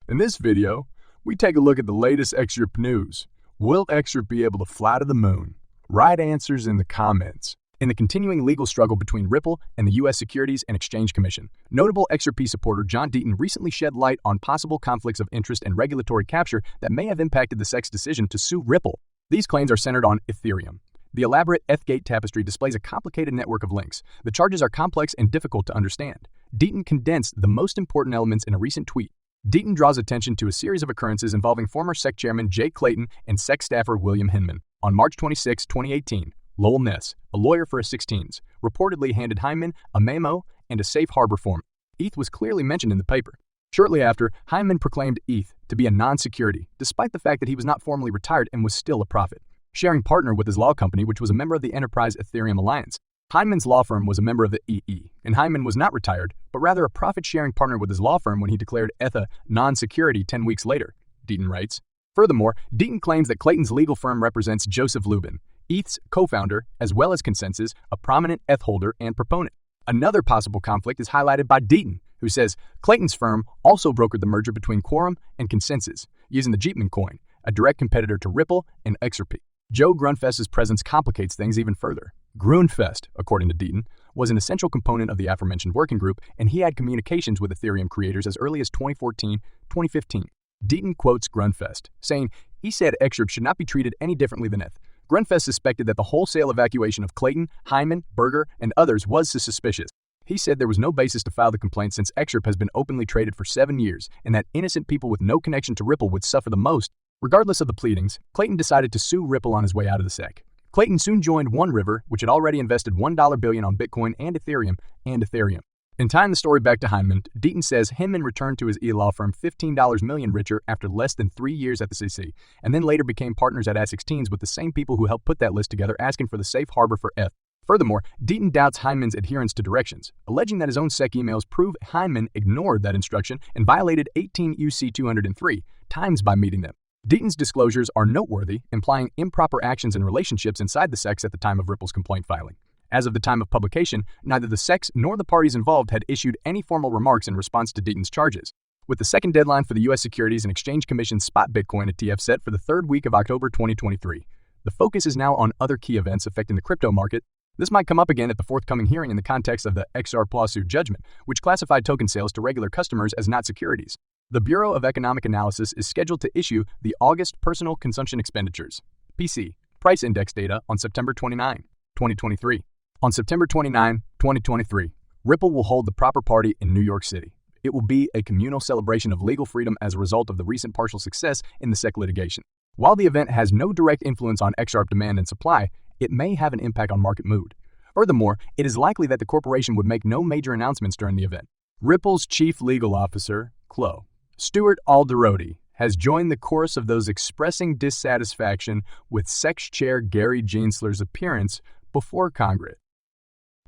In this video, we take a look at the latest XRP news. Will XRP be able to fly to the moon? Right answers in the comments. In the continuing legal struggle between Ripple and the U.S. Securities and Exchange Commission, notable XRP supporter John Deaton recently shed light on possible conflicts of interest and regulatory capture that may have impacted the SEC's decision to sue Ripple. These claims are centered on Ethereum. The elaborate Eth-Gate tapestry displays a complicated network of links. The charges are complex and difficult to understand. Deaton condensed the most important elements in a recent tweet. Deaton draws attention to a series of occurrences involving former SEC Chairman Jay Clayton and SEC staffer William Hinman. On March 26, 2018, Lowell Ness, a lawyer for a 16s, reportedly handed Hyman a memo and a safe harbor form. ETH was clearly mentioned in the paper. Shortly after, Hyman proclaimed ETH to be a non-security, despite the fact that he was not formally retired and was still a prophet. Sharing partner with his law company, which was a member of the Enterprise Ethereum Alliance. Hyman's law firm was a member of the EE, and Hyman was not retired, but rather a profit-sharing partner with his law firm when he declared ETH a non-security 10 weeks later, Deaton writes. Furthermore, Deaton claims that Clayton's legal firm represents Joseph Lubin, ETH's co-founder, as well as Consensus, a prominent ETH holder and proponent. Another possible conflict is highlighted by Deaton, who says Clayton's firm also brokered the merger between Quorum and Consensus, using the Jeepman coin, a direct competitor to Ripple and XRP. Joe Grunfest's presence complicates things even further. Grunfest, according to Deaton, was an essential component of the aforementioned working group, and he had communications with Ethereum creators as early as 2014-2015. Deaton quotes Grunfest, saying, he said XRP should not be treated any differently than ETH. Grunfest suspected that the wholesale evacuation of Clayton, Hyman, Berger, and others was suspicious. He said there was no basis to file the complaint since XRP has been openly traded for 7 years, and that innocent people with no connection to Ripple would suffer the most. Regardless of the pleadings, Clayton decided to sue Ripple on his way out of the SEC. Clayton soon joined One River, which had already invested $1 billion on Bitcoin and Ethereum. In tying the story back to Hyman, Deaton says Hinman returned to his e-law firm $15 million richer after less than 3 years at the CC, and then later became partners at A16s with the same people who helped put that list together, asking for the safe harbor for ETH. Furthermore, Deaton doubts Hyman's adherence to directions, alleging that his own SEC emails prove Hyman ignored that instruction and violated 18 UC 203 times by meeting them. Deaton's disclosures are noteworthy, implying improper actions and relationships inside the SECs at the time of Ripple's complaint filing. As of the time of publication, neither the SECs nor the parties involved had issued any formal remarks in response to Deaton's charges. With the second deadline for the U.S. Securities and Exchange Commission's spot Bitcoin ETF set for the third week of October 2023, the focus is now on other key events affecting the crypto market. This might come up again at the forthcoming hearing in the context of the XRP lawsuit judgment, which classified token sales to regular customers as not securities. The Bureau of Economic Analysis is scheduled to issue the August Personal Consumption Expenditures (PC) price index data on September 29, 2023. On September 29, 2023, Ripple will hold the proper party in New York City. It will be a communal celebration of legal freedom as a result of the recent partial success in the SEC litigation. While the event has no direct influence on XRP demand and supply, it may have an impact on market mood. Furthermore, it is likely that the corporation would make no major announcements during the event. Ripple's chief legal officer, CLO, Stuart Alderoty, has joined the chorus of those expressing dissatisfaction with SEC Chair Gary Gensler's appearance before Congress.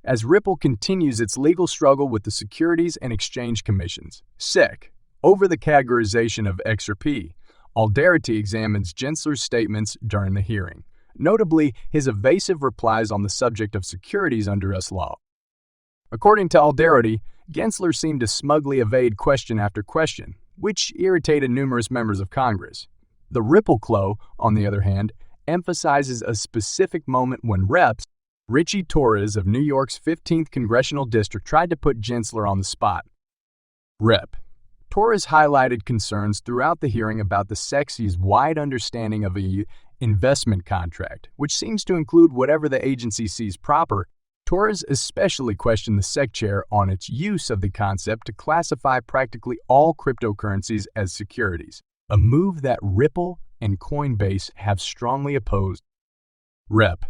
As Ripple continues its legal struggle with the Securities and Exchange Commission's SEC over the categorization of XRP, Alderoty examines Gensler's statements during the hearing, notably his evasive replies on the subject of securities under U.S. law. According to Alderoty, Gensler seemed to smugly evade question after question, which irritated numerous members of Congress. The Ripple CLO, on the other hand, emphasizes a specific moment when Reps. Richie Torres of New York's 15th Congressional District tried to put Gensler on the spot. Rep. Torres highlighted concerns throughout the hearing about the SEC's wide understanding of an investment contract, which seems to include whatever the agency sees proper. Torres especially questioned the SEC chair on its use of the concept to classify practically all cryptocurrencies as securities, a move that Ripple and Coinbase have strongly opposed. Rep.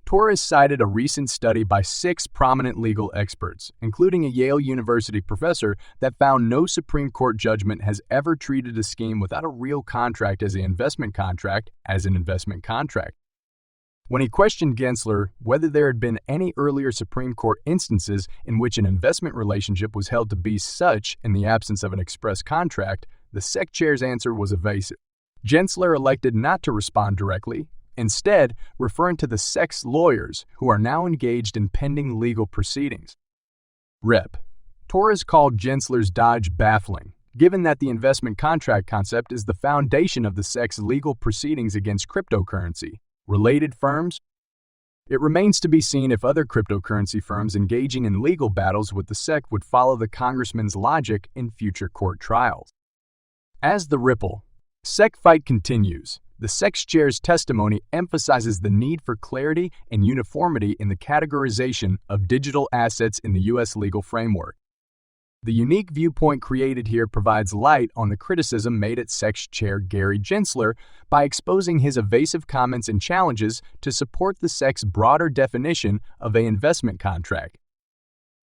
Torres cited a recent study by 6 prominent legal experts, including a Yale University professor, that found no Supreme Court judgment has ever treated a scheme without a real contract as an investment contract as an investment contract. When he questioned Gensler whether there had been any earlier Supreme Court instances in which an investment relationship was held to be such in the absence of an express contract, the SEC chair's answer was evasive. Gensler elected not to respond directly, instead referring to the SEC's lawyers who are now engaged in pending legal proceedings. Rep. Torres called Gensler's dodge baffling, given that the investment contract concept is the foundation of the SEC's legal proceedings against cryptocurrency-related firms. It remains to be seen if other cryptocurrency firms engaging in legal battles with the SEC would follow the congressman's logic in future court trials. As the Ripple SEC fight continues, the SEC's chair's testimony emphasizes the need for clarity and uniformity in the categorization of digital assets in the U.S. legal framework. The unique viewpoint created here provides light on the criticism made at SEC Chair Gary Gensler by exposing his evasive comments and challenges to support the SEC's broader definition of an investment contract.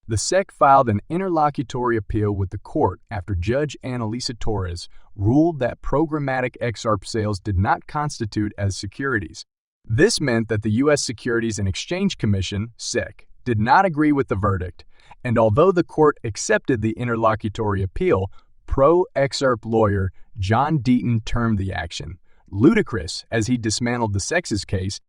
The SEC filed an interlocutory appeal with the court after Judge Annalisa Torres ruled that programmatic XRP sales did not constitute as securities. This meant that the U.S. Securities and Exchange Commission, SEC, did not agree with the verdict, and although the court accepted the interlocutory appeal, pro-XRP lawyer John Deaton termed the action ludicrous as he dismantled the SEC's case.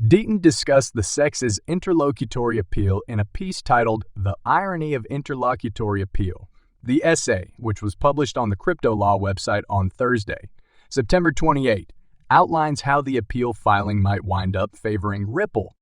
Deaton discussed the SEC's interlocutory appeal in a piece titled The Irony of Interlocutory Appeal. The essay, which was published on the Crypto Law website on Thursday, September 28, outlines how the appeal filing might wind up favoring Ripple.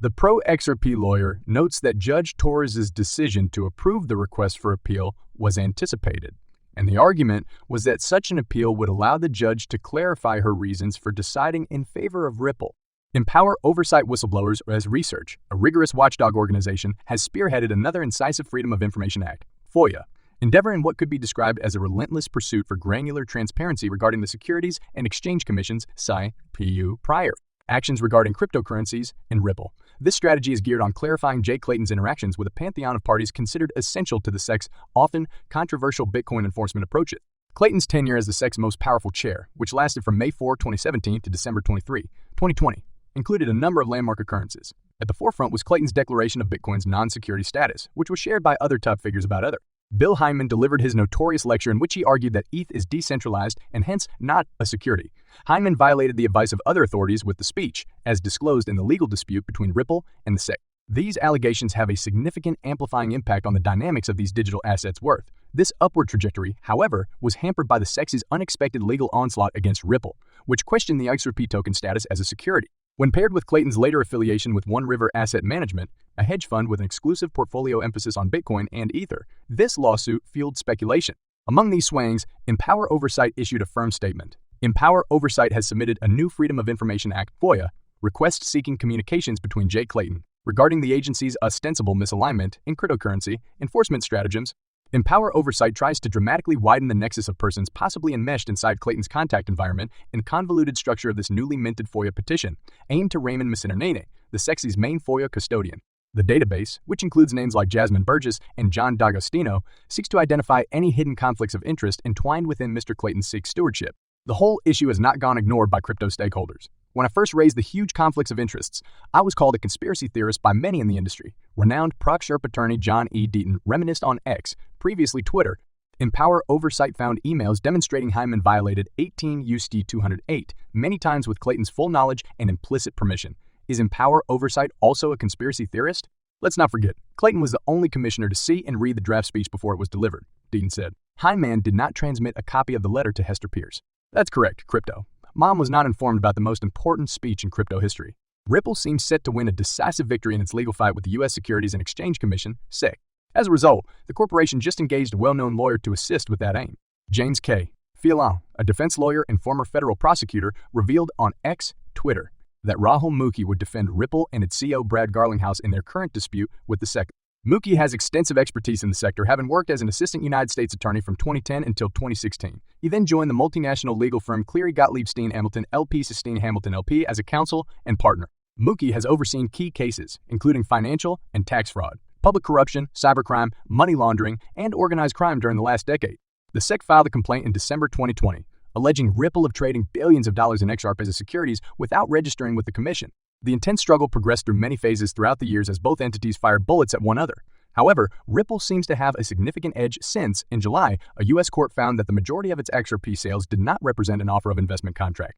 The pro-XRP lawyer notes that Judge Torres' decision to approve the request for appeal was anticipated, and the argument was that such an appeal would allow the judge to clarify her reasons for deciding in favor of Ripple. Empower Oversight Whistleblowers as Research, a rigorous watchdog organization, has spearheaded another incisive Freedom of Information Act, FOIA, endeavor in what could be described as a relentless pursuit for granular transparency regarding the Securities and Exchange Commission's (SIPU) prior actions regarding cryptocurrencies and Ripple. This strategy is geared on clarifying Jay Clayton's interactions with a pantheon of parties considered essential to the SEC's often controversial Bitcoin enforcement approaches. Clayton's tenure as the SEC's most powerful chair, which lasted from May 4, 2017 to December 23, 2020, included a number of landmark occurrences. At the forefront was Clayton's declaration of Bitcoin's non-security status, which was shared by other top figures about other. Bill Hyman delivered his notorious lecture in which he argued that ETH is decentralized and hence not a security. Hyman violated the advice of other authorities with the speech, as disclosed in the legal dispute between Ripple and the SEC. These allegations have a significant amplifying impact on the dynamics of these digital assets' worth. This upward trajectory, however, was hampered by the SEC's unexpected legal onslaught against Ripple, which questioned the XRP token status as a security. When paired with Clayton's later affiliation with One River Asset Management, a hedge fund with an exclusive portfolio emphasis on Bitcoin and Ether, this lawsuit fueled speculation. Among these swings, Empower Oversight issued a firm statement. Empower Oversight has submitted a new Freedom of Information Act (FOIA) request seeking communications between Jay Clayton regarding the agency's ostensible misalignment in cryptocurrency enforcement stratagems. Empower Oversight tries to dramatically widen the nexus of persons possibly enmeshed inside Clayton's contact environment in the convoluted structure of this newly minted FOIA petition, aimed to Raymond Messina, the SEC's main FOIA custodian. The database, which includes names like Jasmine Burgess and John D'Agostino, seeks to identify any hidden conflicts of interest entwined within Mr. Clayton's SEC stewardship. The whole issue has not gone ignored by crypto stakeholders. When I first raised the huge conflicts of interests, I was called a conspiracy theorist by many in the industry. Renowned Proc-Sherp attorney John E. Deaton reminisced on X, previously Twitter. Empower Oversight found emails demonstrating Hyman violated 18 U.S.C. 208 many times with Clayton's full knowledge and implicit permission. Is Empower Oversight also a conspiracy theorist? Let's not forget, Clayton was the only commissioner to see and read the draft speech before it was delivered, Deaton said. Hyman did not transmit a copy of the letter to Hester Pierce. That's correct, crypto. Mom was not informed about the most important speech in crypto history. Ripple seems set to win a decisive victory in its legal fight with the U.S. Securities and Exchange Commission, SEC. As a result, the corporation just engaged a well-known lawyer to assist with that aim. James K. Fialon, a defense lawyer and former federal prosecutor, revealed on X, Twitter, that Rahul Mukhi would defend Ripple and its CEO Brad Garlinghouse in their current dispute with the SEC. Mukhi has extensive expertise in the sector, having worked as an assistant United States attorney from 2010 until 2016. He then joined the multinational legal firm Cleary Gottlieb Steen Hamilton LP Steen Hamilton LP as a counsel and partner. Mukhi has overseen key cases, including financial and tax fraud, public corruption, cybercrime, money laundering, and organized crime during the last decade. The SEC filed a complaint in December 2020, alleging Ripple of trading billions of dollars in XRP as securities without registering with the commission. The intense struggle progressed through many phases throughout the years as both entities fired bullets at one another. However, Ripple seems to have a significant edge since, in July, a U.S. court found that the majority of its XRP sales did not represent an offer of investment contract.